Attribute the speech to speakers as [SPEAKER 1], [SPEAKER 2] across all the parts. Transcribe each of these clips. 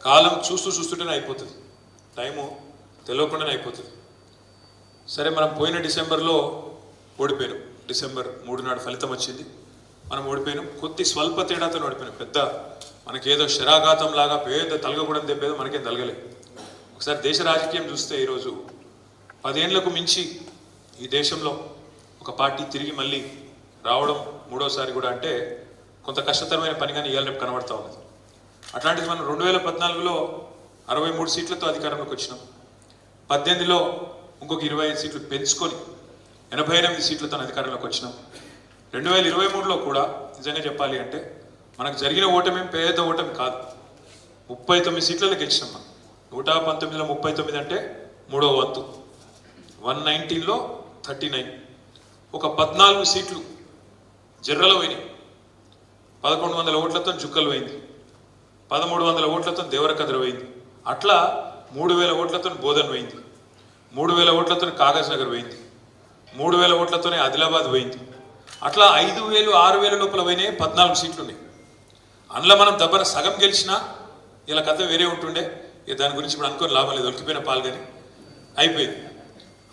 [SPEAKER 1] కాలం చూస్తుంటేనే అయిపోతుంది, టైము తెలియకుండానే అయిపోతుంది. సరే, మనం పోయిన డిసెంబర్లో ఓడిపోయాం. డిసెంబర్ 3 నాడు ఫలితం వచ్చింది, మనం ఓడిపోయినాం. కొద్ది స్వల్ప తేడాతో ఓడిపోయినాం. పెద్ద మనకేదో శరాఘాతం లాగా పేద తలగకూడని దెబ్బేదో మనకేం తలగలేదు. ఒకసారి దేశ రాజకీయం చూస్తే ఈరోజు 10 ఏళ్లకు మించి ఈ దేశంలో ఒక పార్టీ తిరిగి మళ్ళీ రావడం మూడోసారి కూడా అంటే కొంత కష్టతరమైన పనిగానే ఇవాళ రేపు కనబడతా ఉన్నది. అట్లాంటిది మనం 2014లో 63 సీట్లతో అధికారంలోకి వచ్చినాం. 18లో ఇంకొక 25 సీట్లు పెంచుకొని 88 సీట్లతో అధికారంలోకి వచ్చినాం. 2023లో కూడా నిజంగా చెప్పాలి అంటే మనకు జరిగిన ఓటమి పేద ఓటమి కాదు. 39 సీట్లలో గెలిచినాం మనం. 119లో 39 అంటే మూడో వంతు. 119లో 39. ఒక 14 సీట్లు జర్రలో పోయినాయి. 1100 ఓట్లతో జుక్కలు పోయింది. 1300 ఓట్లతో దేవరకద్ర పోయింది. అట్లా 3000 ఓట్లతో బోధన్ పోయింది. 3000 ఓట్లతో కాగజ్ నగర్ పోయింది. 3000 ఓట్లతోనే ఆదిలాబాద్ పోయింది. అట్లా 5000 6000 లోపల పోయినాయి. 14 సీట్లు ఉన్నాయి. అందులో మనం దబ్బన సగం గెలిచినా ఇలా కథ వేరే ఉంటుండే. దాని గురించి ఇప్పుడు అనుకోని లాభం లేదు, ఒలికిపోయిన పాలు కానీ అయిపోయింది.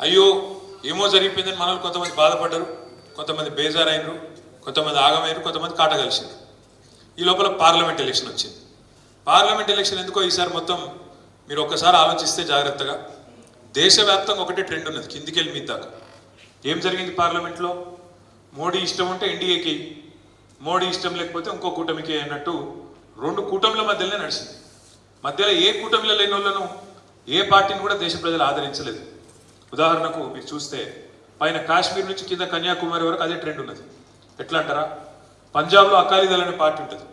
[SPEAKER 1] అయ్యో ఏమో జరిగిపోయిందని మనల్ని కొంతమంది బాధపడ్డారు, కొంతమంది బేజారైనరు, కొంతమంది ఆగమైనరు, కొంతమంది కాట కలిసింది. ఈ లోపల పార్లమెంట్ ఎలక్షన్ వచ్చింది. పార్లమెంట్ ఎలక్షన్ ఎందుకో ఈసారి మొత్తం మీరు ఒక్కసారి ఆలోచిస్తే జాగ్రత్తగా దేశవ్యాప్తంగా ఒకటే ట్రెండ్ ఉన్నది, కిందికి వెళ్ళి మీద దాకా. ఏం జరిగింది పార్లమెంట్లో? మోడీ ఇష్టం ఉంటే ఎన్డీఏకి, మోడీ ఇష్టం లేకపోతే ఇంకో కూటమికి అన్నట్టు 2 కూటమిల మధ్యలోనే నడిచింది. మధ్యలో ఏ కూటమిలో లేని వాళ్ళను ఏ పార్టీని కూడా దేశ ప్రజలు ఆదరించలేదు. ఉదాహరణకు మీరు చూస్తే పైన కాశ్మీర్ నుంచి కింద కన్యాకుమారి వరకు అదే ట్రెండ్ ఉన్నది. ఎట్లా అంటారా? పంజాబ్లో అకాలీదళ్ అనే పార్టీ ఉంటుంది.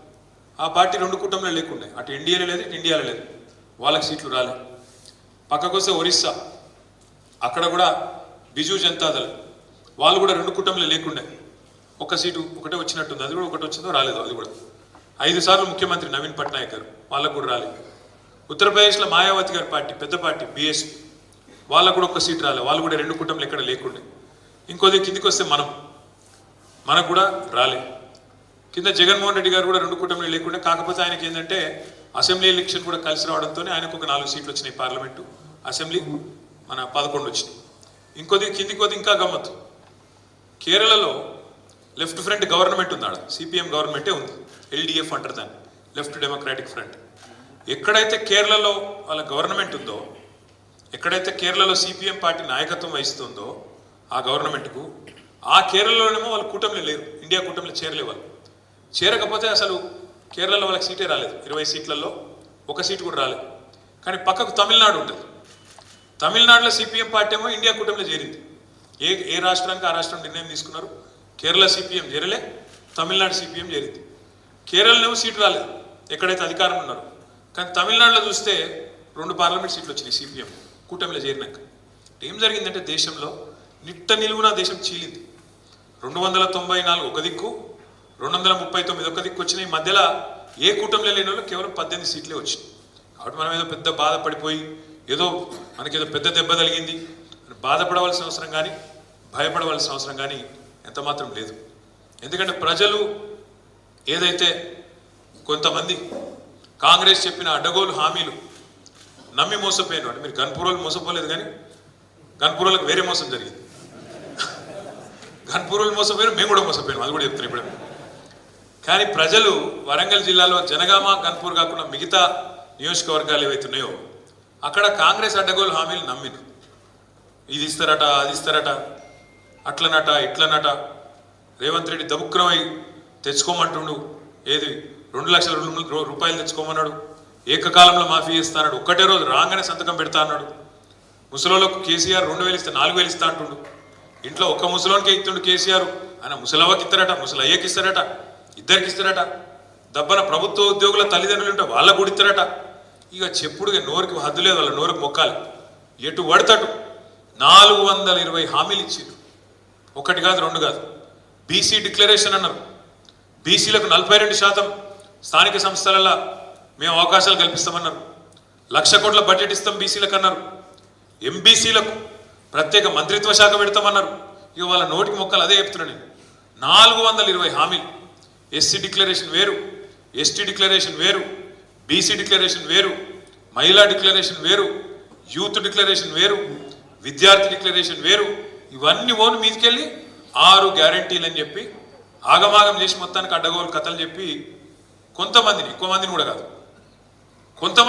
[SPEAKER 1] ఆ పార్టీ 2 కూటమిలో లేకుండే, అటు ఎన్డీఏలో లేదు, ఇటు ఇండియాలో లేదు, వాళ్ళకి సీట్లు రాలే. పక్కకు వస్తే ఒరిస్సా, అక్కడ కూడా బిజు జనతాదళ్, వాళ్ళు కూడా 2 కూటమిలో లేకుండే, ఒక సీటు ఒకటే వచ్చినట్టుంది. అది కూడా ఒకటి వచ్చిందో రాలేదు. అది కూడా 5 సార్లు ముఖ్యమంత్రి నవీన్ పట్నాయక్ గారు, వాళ్ళకు కూడా రాలేదు. ఉత్తరప్రదేశ్లో మాయావతి గారి పార్టీ, పెద్ద పార్టీ బీఎస్పీ, వాళ్ళకు కూడా ఒక్క సీటు రాలేదు. వాళ్ళు కూడా 2 కూటమిలు ఎక్కడ లేకుండే. ఇంకోది కిందికి వస్తే మనకు కూడా రాలేదు. కింద జగన్మోహన్ రెడ్డి గారు కూడా 2 కూటమిలు లేకుండే. కాకపోతే ఆయనకి ఏంటంటే అసెంబ్లీ ఎలక్షన్ కూడా కలిసి రావడంతో ఆయనకు ఒక 4 సీట్లు వచ్చినాయి. పార్లమెంటు, అసెంబ్లీ మన 11 వచ్చినాయి. ఇంకోది కిందికి పోతే ఇంకా గమ్మత్తు. కేరళలో లెఫ్ట్ ఫ్రంట్ గవర్నమెంట్ ఉంది. ఆడ సిపిఎం గవర్నమెంటే ఉంది. ఎల్డిఎఫ్ అంటారు దాన్ని, లెఫ్ట్ డెమోక్రాటిక్ ఫ్రంట్. ఎక్కడైతే కేరళలో వాళ్ళ గవర్నమెంట్ ఉందో, ఎక్కడైతే కేరళలో సిపిఎం పార్టీ నాయకత్వం వహిస్తుందో ఆ గవర్నమెంట్కు, ఆ కేరళలోనేమో వాళ్ళు కూటమిలో లేరు, ఇండియా కూటమిలో చేరలే. వాళ్ళు చేరకపోతే అసలు కేరళలో వాళ్ళకి సీటే రాలేదు. 20 సీట్లలో 1 సీటు కూడా రాలేదు. కానీ పక్కకు తమిళనాడు ఉంటుంది. తమిళనాడులో సిపిఎం పార్టీ ఏమో ఇండియా కూటమిలో చేరింది. ఏ రాష్ట్రానికి ఆ రాష్ట్రం నిర్ణయం తీసుకున్నారు. కేరళ సిపిఎం చేరలే, తమిళనాడు సిపిఎం చేరింది. కేరళనేమో సీటు రాలేదు ఎక్కడైతే అధికారం ఉన్నారు. కానీ తమిళనాడులో చూస్తే 2 పార్లమెంట్ సీట్లు వచ్చినాయి సిపిఎం కూటమిలో చేరినాక. ఏం జరిగిందంటే దేశంలో నిట్ట నిలువున దేశం చీలింది. 294 ఒక దిక్కు, 239 ఒక దిక్కు వచ్చినాయి. మధ్యలో ఏ కూటమిలో లేని వాళ్ళు కేవలం 18 సీట్లే వచ్చినాయి. కాబట్టి మనం ఏదో పెద్ద బాధపడిపోయి ఏదో మనకేదో పెద్ద దెబ్బ తగిలింది బాధపడవలసిన అవసరం కానీ భయపడవలసిన అవసరం కానీ ఎంత మాత్రం లేదు. ఎందుకంటే ప్రజలు ఏదైతే కొంతమంది కాంగ్రెస్ చెప్పిన అడ్డగోలు హామీలు నమ్మి మోసపోయారు. అంటే మీరు గన్పూర్లో మోసపోలేదు, కానీ గన్పూర్లకు వేరే మోసం జరిగింది. గన్పూర్లో మోసపోయారు, మేము కూడా మోసపోయాం, అది కూడా చెప్తాను ఇప్పుడు. కానీ ప్రజలు వరంగల్ జిల్లాలో జనగామ, గన్పూర్ కాకుండా మిగతా నియోజకవర్గాలు ఏవైతే ఉన్నాయో అక్కడ కాంగ్రెస్ అడ్డగోలు హామీలు నమ్మిను. ఇది ఇస్తారట, అది ఇస్తారట, అట్లనట, ఇట్లనట. రేవంత్ రెడ్డి దబుక్రమై తెచ్చుకోమంటుండు. ఏది 2 లక్షల రూపాయలు తెచ్చుకోమన్నాడు. ఏకకాలంలో మాఫీ చేస్తాడు. ఒక్కటే రోజు రాగానే సంతకం పెడతా అన్నాడు. ముసలోళ్ళకు కేసీఆర్ 2000 ఇస్తే 4000 ఇస్తా అంటుండు. ఇంట్లో ఒక్క ముసలోనికే ఇస్తుండు కేసీఆర్. ఆయన ముసలవ్వకి ఇస్తారట, ముసలయ్యకి ఇస్తారట, ఇద్దరికి ఇస్తారట. దబ్బన ప్రభుత్వ ఉద్యోగుల తల్లిదండ్రులు ఉంటే వాళ్ళకు కూడా ఇస్తారట. ఇక చెప్పుడుగా నోరుకి హద్దు లేదు, వాళ్ళ నోరుకు మొక్కాలి. ఎటు పడతటు 420 హామీలు ఇచ్చారు. 1 కాదు 2 కాదు. బీసీ డిక్లరేషన్ అన్నారు. బీసీలకు 42% స్థానిక సంస్థలలో మేము అవకాశాలు కల్పిస్తామన్నారు. 1,00,000 కోట్ల బడ్జెట్ ఇస్తాం బీసీలకు అన్నారు. ఎంబీసీలకు ప్రత్యేక మంత్రిత్వ శాఖ పెడతామన్నారు. ఇక వాళ్ళ నోటికి మొక్కలు అదే చెప్తున్నాను నేను. 420 హామీలు. ఎస్సీ డిక్లరేషన్ వేరు, ఎస్టీ డిక్లరేషన్ వేరు, బీసీ డిక్లరేషన్ వేరు, మహిళా డిక్లరేషన్ వేరు, యూత్ డిక్లరేషన్ వేరు, విద్యార్థి డిక్లరేషన్ వేరు, ఇవన్నీ ఓను మీదకెళ్ళి 6 గ్యారంటీలు అని చెప్పి ఆగమాగం చేసి మొత్తానికి అడ్డగోలు కథలు చెప్పి కొంతమందిని, ఎక్కువ మందిని కూడా కాదు, కొంతమంది